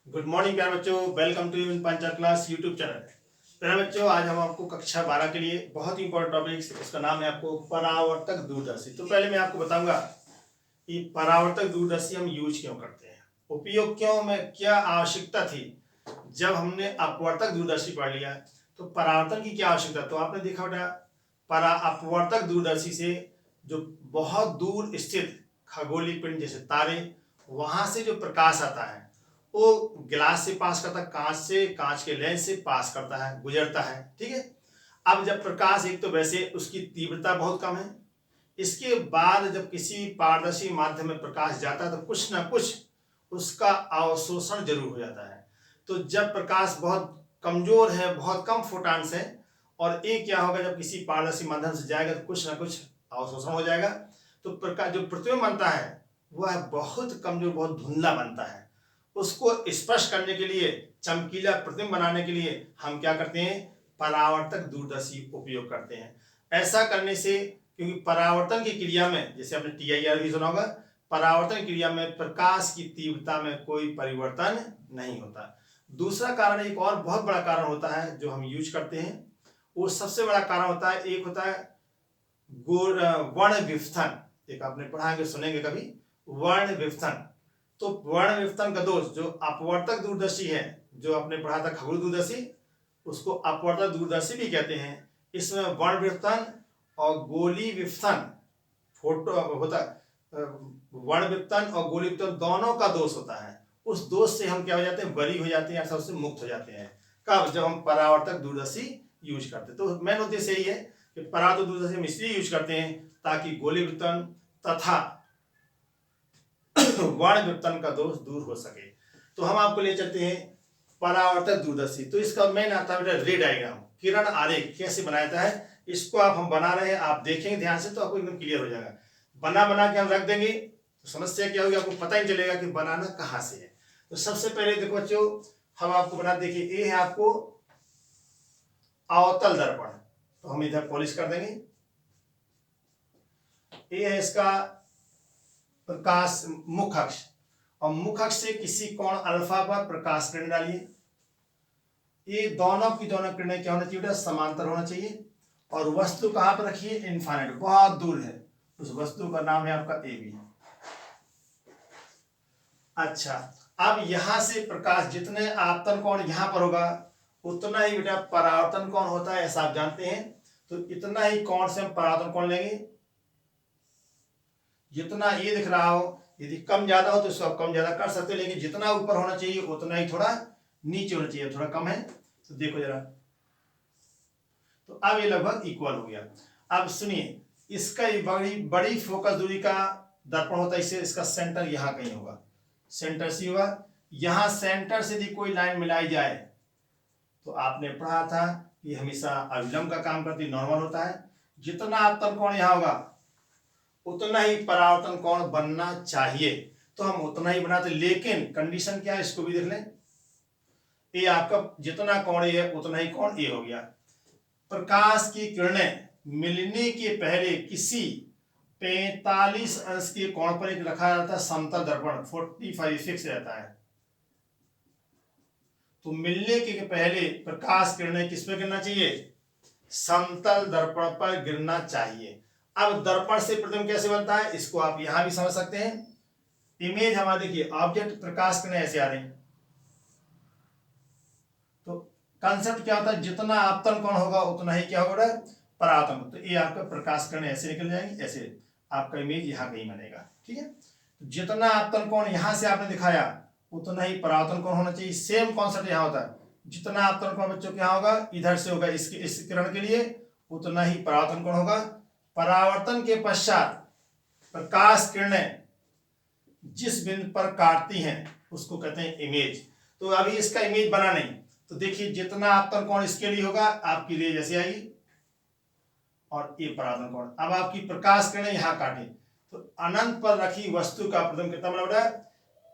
Good morning प्यारे बच्चों, welcome to in Panchayat class YouTube channel. प्यारे बच्चों, आज हम आपको कक्षा 12 के लिए बहुत ही इंपॉर्टेंट टॉपिक, उसका नाम है आपको परावर्तक दूरदर्शी। तो पहले मैं आपको बताऊंगा कि परावर्तक दूरदर्शी हम यूज क्यों करते हैं, उपयोग क्यों में क्या आवश्यकता थी। जब हमने अपवर्तक दूरदर्शी पढ़ लिया तो परावर्तन की क्या आवश्यकता। तो आपने देखा बेटा, अपवर्तक दूरदर्शी से जो बहुत दूर स्थित खगोलीय पिंड जैसे तारे, वहां से जो प्रकाश आता है वो गिलास से पास करता है, कांच से, कांच के लेंस से पास करता है, गुजरता है। ठीक है। अब जब प्रकाश, एक तो वैसे उसकी तीव्रता बहुत कम है, इसके बाद जब किसी पारदर्शी माध्यम में प्रकाश जाता है तो कुछ ना कुछ उसका अवशोषण जरूर हो जाता है। तो जब प्रकाश बहुत कमजोर है, बहुत कम फोटॉन्स है, और ये क्या होगा, जब किसी पारदर्शी माध्यम से जाएगा तो कुछ ना कुछ अवशोषण हो जाएगा। तो प्रकाश जो प्रतिबिंब बनता है वह बहुत कमजोर, बहुत धुंधला बनता है। उसको स्पष्ट करने के लिए, चमकीला प्रतिबिंब बनाने के लिए हम क्या करते हैं, परावर्तक दूरदर्शी उपयोग करते हैं। ऐसा करने से, क्योंकि परावर्तन की क्रिया में, जैसे आपने TIR भी सुना होगा, परावर्तन क्रिया में प्रकाश की तीव्रता में कोई परिवर्तन नहीं होता। दूसरा कारण, एक और बहुत बड़ा कारण होता है जो हम यूज करते हैं, वो सबसे बड़ा कारण होता है, एक होता है वर्ण विफथन। एक आपने पढ़ाएंगे, सुनेंगे कभी, वर्ण विफथन। तो वर्ण विफथन का दोष जो अपवर्तक दूरदर्शी है, जो आपने पढ़ा था खगोल दूरदर्शी, उसको अपवर्तक दूरदर्शी भी कहते हैं। इसमें वर्ण विफथन और गोली विफथन फोटो होता है, वर्ण विफथन और गोली विफथन दोनों का दोष होता है। उस दोष से हम क्या हो जाते हैं, बरी हो जाते हैं, सबसे मुक्त हो जाते हैं। कब? जब हम परावर्तक दूरदर्शी यूज करते हैं। तो मेन उद्देश्य यही है कि परावर्तक दूरदर्शी हम इसलिए यूज करते हैं ताकि गोली विफथन तथा वर्ण विपतन का दोष दूर हो सके। तो हम आपको ले चलते हैं परावर्तक दूरदर्शी। तो इसका मेन आता है रे डायग्राम, किरण आरेख कैसे बनाया जाता है। इसको हम बना रहे हैं, आप देखेंगे ध्यान से तो आपको एकदम क्लियर हो जाएगा। बना के हम रख देंगे तो समस्या क्या होगी, आपको पता ही चलेगा कि बनाना कहां से है। तो सबसे पहले देखो बच्चों, हम आपको बना, देखिए ये है आपको अवतल दर्पण। तो हम इधर पॉलिश कर देंगे। ये है इसका प्रकाश मुख्य अक्ष, और मुख्य अक्ष से किसी कोण अल्फा पर प्रकाश किरण डालिए। ये दोनों की दोनों किरणें क्या होना चाहिए, समांतर होना चाहिए। और वस्तु कहां पर रखिए, इनफाइनाइट, बहुत दूर है। उस वस्तु का नाम है आपका AB। अच्छा, अब यहां से प्रकाश, जितने आपतन कोण यहां पर होगा उतना ही बेटा परावर्तन कोण होता है, ऐसा आप जानते हैं। तो इतना ही कोण से हम परावर्तन कोण लेंगे। जितना ये दिख रहा हो, यदि कम ज्यादा हो तो इसको आप कम ज्यादा कर सकते हो, लेकिन जितना ऊपर होना चाहिए उतना ही थोड़ा नीचे होना चाहिए, थोड़ा कम है तो देखो जरा। तो अब ये लगभग इक्वल हो गया। अब सुनिए, इसका बड़ी बड़ी फोकस दूरी का दर्पण होता है, इससे इसका सेंटर यहां कहीं होगा, सेंटर सी होगा। यहां सेंटर से यदि कोई लाइन मिलाई जाए तो आपने पढ़ा था कि हमेशा अविलंब का काम करती, नॉर्मल होता है। जितना आपतन कोण यहां होगा उतना ही परावर्तन कोण बनना चाहिए, तो हम उतना ही बनाते। लेकिन कंडीशन क्या है, इसको भी देख लें। ये आपका जितना कोण ये है उतना ही कोण ये हो गया। प्रकाश की किरणें मिलने के पहले किसी 45 अंश के कोण पर एक रखा जाता है समतल दर्पण, 45 फिक्स रहता है। तो मिलने के पहले प्रकाश किरणें किस पर गिरना चाहिए, समतल दर्पण पर गिरना चाहिए। अब दर्पण से प्रतिबिंब कैसे बनता है, इसको आप यहां भी समझ सकते हैं। इमेज हमारे, देखिए ऑब्जेक्ट, प्रकाश किरणें ऐसे आ रही हैं। तो कंसेप्ट क्या होता है, जितना आपतन कोण होगा उतना ही क्या होगा, परावर्तन। तो ये आपका प्रकाश किरणें ऐसे निकल जाएंगी, ऐसे आपका इमेज यहाँ कहीं बनेगा। ठीक है। तो जितना आपतन कोण यहां से आपने दिखाया उतना ही परावर्तन कोण होना चाहिए। सेम कॉन्सेप्ट यहाँ होता है, जितना आपतन कोण बच्चों के यहाँ होगा इधर से होगा इसके, इस किरण के लिए उतना ही परावर्तन कोण होगा। परावर्तन के पश्चात प्रकाश किरणें जिस बिंदु पर काटती हैं उसको कहते हैं इमेज। तो अभी इसका इमेज बना नहीं, तो देखिए जितना आपतन कोण इसके लिए होगा आपकी रेज ऐसे आएगी, और ये परावर्तन कोण। अब आपकी प्रकाश किरणें यहां काटे तो अनंत पर रखी वस्तु का प्रतिबिंब कितना बना बेटा,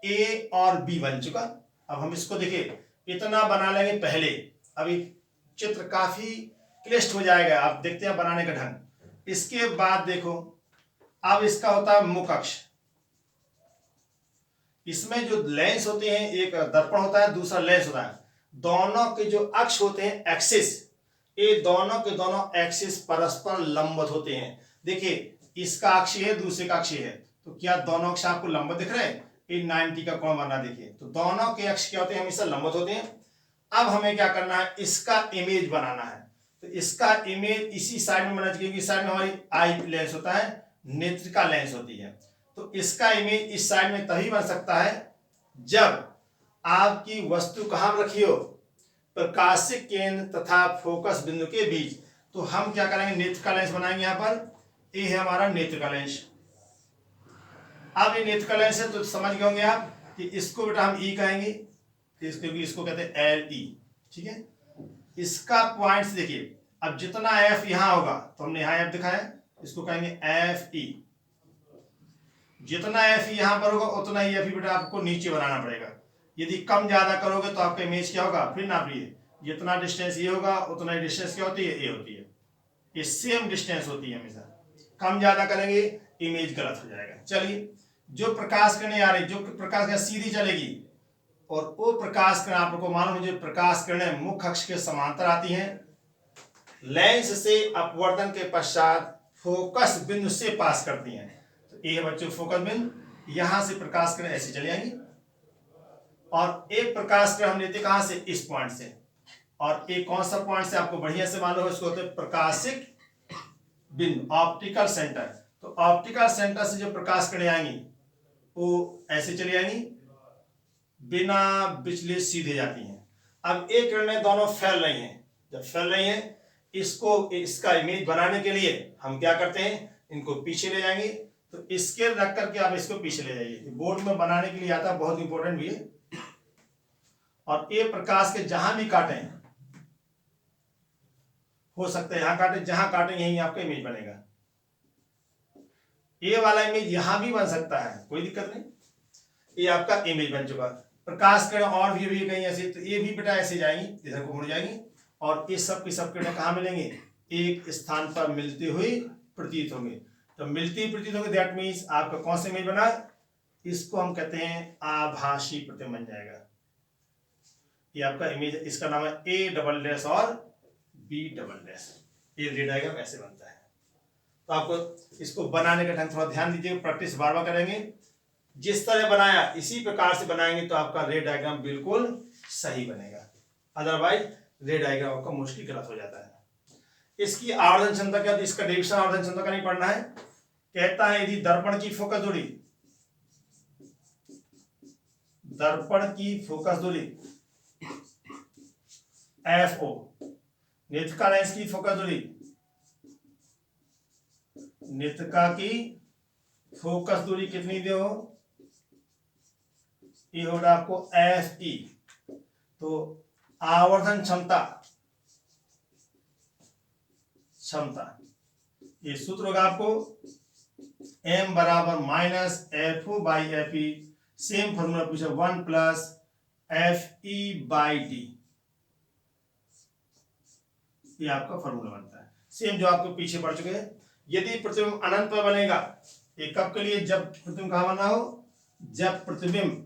A और B बन चुका। अब हम इसको देखिए, इतना बना लेंगे पहले। अभी चित्र काफी क्लिष्ट हो जाएगा, आप देखते हैं बनाने का ढंग। इसके बाद देखो, अब इसका होता है मुख्य अक्ष, इसमें जो लेंस होते हैं, एक दर्पण होता है, दूसरा लेंस होता है, दोनों के जो अक्ष होते हैं एक्सिस, ये दोनों के दोनों एक्सिस परस्पर लंबवत होते हैं। देखिए इसका अक्ष है, दूसरे का अक्ष है, तो क्या दोनों अक्ष आपको लंबवत दिख रहे हैं? ये 90 का कोण बना। देखिए तो दोनों के अक्ष क्या होते हैं? हमेशा लंबवत होते हैं। अब हमें क्या करना है? इसका इमेज बनाना है। तो इसका इमेज इसी साइड में बनाना चाहिए, क्योंकि साइड में हमारी आई लेंस होता है, नेत्रिका लेंस होती है। तो इसका इमेज इस साइड में तभी बन सकता है जब आपकी वस्तु कहां रखी हो? प्रकाशिक केंद्र तथा फोकस बिंदु के बीच। तो हम क्या करेंगे? नेत्रिका लेंस बनाएंगे। यहां पर ये है हमारा नेत्रिका लेंस। अब ये नेत्रिका लेंस है तो समझ गए होंगे आप कि इसको बेटा हम ई कहेंगे, क्योंकि इसको कहते हैं एल ई। ठीक है, इसका पॉइंट्स देखिए, अब जितना एफ यहां होगा तो हमने यहां एफ दिखाया, इसको कहेंगे एफ ई। जितना एफ ई यहां पर होगा उतना ही एफ ई बेटा आपको नीचे बनाना पड़ेगा। यदि कम ज्यादा करोगे तो आपका इमेज क्या होगा? फिर नाप लिए, जितना डिस्टेंस ये होगा उतना ही डिस्टेंस क्या होती है? ए होती है। ये सेम डिस्टेंस होती है हमेशा। कम ज्यादा करेंगे इमेज गलत हो जाएगा। चलिए, जो प्रकाश किरणें आ रही, जो प्रकाश किरण सीधी चलेगी, और वो प्रकाश किरण आप लोगों को मालूम है, जो प्रकाश किरणें मुख्य अक्ष के समांतर आती हैं, लेंस से अपवर्तन के पश्चात फोकस बिंदु से पास करती हैं। तो ये है बच्चों फोकस बिंदु। यहां से प्रकाश किरण ऐसे चली आएंगी, और एक प्रकाश किरण हम लेते कहां से? इस पॉइंट से। और एक कौन सा पॉइंट से आपको बढ़िया से मालूम है? इसको होते हैं प्रकाशिक बिंदु, ऑप्टिकल सेंटर। तो ऑप्टिकल सेंटर से जो प्रकाश किरणें आएंगी वो ऐसे चली आएंगी, बिना बिचले सीधे जाती हैं। अब एक किरणें दोनों फैल रही हैं, जब फैल रही हैं, इसको इसका इमेज बनाने के लिए हम क्या करते हैं? इनको पीछे ले जाएंगे। तो इसके रख करके आप इसको पीछे ले जाइए। बोर्ड में बनाने के लिए आता है, बहुत इंपॉर्टेंट भी है। और ये प्रकाश के जहां भी काटें, हो सकता है यहां काटे, जहां काटें यहीं आपका इमेज बनेगा। ये वाला इमेज यहां भी बन सकता है, कोई दिक्कत नहीं। ये आपका इमेज बन चुका। प्रकाश किरण और भी कहीं ऐसे, तो ये भी बेटा ऐसे जाएंगी, इधर को मुड़ जाएंगी, और इस सब की सब किरणें कहां मिलेंगे? एक स्थान पर मिलती हुई प्रतीत होंगे। तो मिलती प्रतीत होंगे, दैट मीन्स आपका कौन सा इमेज बना? इसको हम कहते हैं आभासी प्रतिबिंब बन जाएगा। ये आपका इमेज, इसका नाम है ए डबल डैश और बी डबल डैश। ये रे डायग्राम ऐसे बनता है। तो आपको इसको बनाने का ढंग थोड़ा ध्यान दीजिए, प्रैक्टिस बार बार करेंगे। जिस तरह बनाया इसी प्रकार से बनाएंगे तो आपका रे डायग्राम बिल्कुल सही बनेगा। अदरवाइज रे डायग्राम आपका मोस्टली गलत हो जाता है। इसकी आवर्धन क्षमता क्या होती है? इसका डेविएशन आवर्धन क्षमता का नहीं पढ़ना है। कहता है यदि दर्पण की फोकस दूरी, दर्पण की फोकस दूरी एफ ओ, नेत्रिका लेंस की फोकस दूरी, नेत्रिका की फोकस दूरी कितनी दे हो? ये होगा आपको एफ ई। तो आवर्धन क्षमता, ये सूत्र होगा आपको m बराबर minus F O by F E. Same formula पूछा, 1 plus F E by D. ये आपका फॉर्मूला बनता है, सेम जो आपको पीछे पढ़ चुके हैं। यदि प्रतिबिंब अनंत पर बनेगा, ये कब के लिए? जब प्रतिबिंब कहां बना हो? जब प्रतिबिंब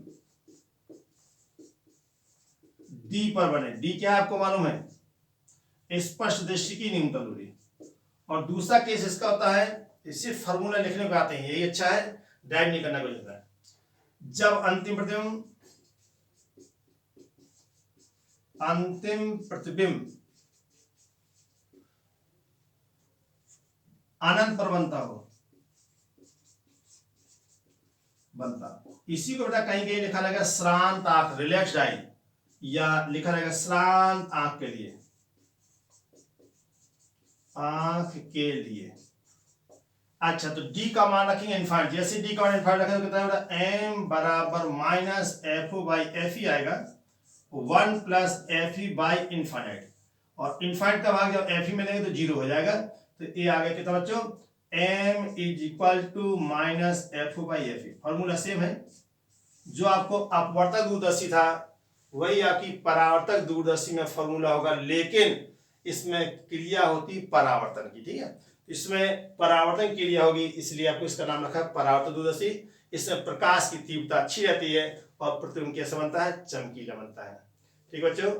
डी पर बने। डी क्या है आपको मालूम है? स्पष्ट दृष्टि की न्यूनतम दूरी। और दूसरा केस इसका होता है, सिर्फ फॉर्मूला लिखने को आते हैं, यही अच्छा है, डाइव नहीं करना कोई होता है। जब अंतिम प्रतिबिंब अनंत पर बनता, इसी को बेटा कहीं कहीं लिखा रहेगा श्रांत आंख, रिलैक्स्ड आई, या लिखा रहेगा श्रांत आंख के लिए, आंख के लिए। अच्छा, तो डी का मान रखेंगे इनफाइनाइट। जैसे डी का मान इनफाइनाइट रखेंगे तो कितना होगा? एम बराबर minus F O by F E आएगा, 1 plus F E by infinite. और इनफाइनाइट का भाग जब एफ ई में लेंगे तो 0 हो जाएगा। तो ये आ गया कितना बच्चों? M is equal to minus F O by F E. Formula same है, जो आपको अपवर्तक दूरदर्शी था वही आपकी परावर्तक दूरदर्शी में फॉर्मूला होगा, लेकिन इसमें क्रिया होती परावर्तन की। ठीक है, इसमें परावर्तन क्रिया होगी, इसलिए आपको इसका नाम रखा है परावर्तक दूरदर्शी। इसमें प्रकाश की तीव्रता अच्छी रहती है और प्रतिबिंब कैसा बनता है, चमकीला बनता है। ठीक बच्चों,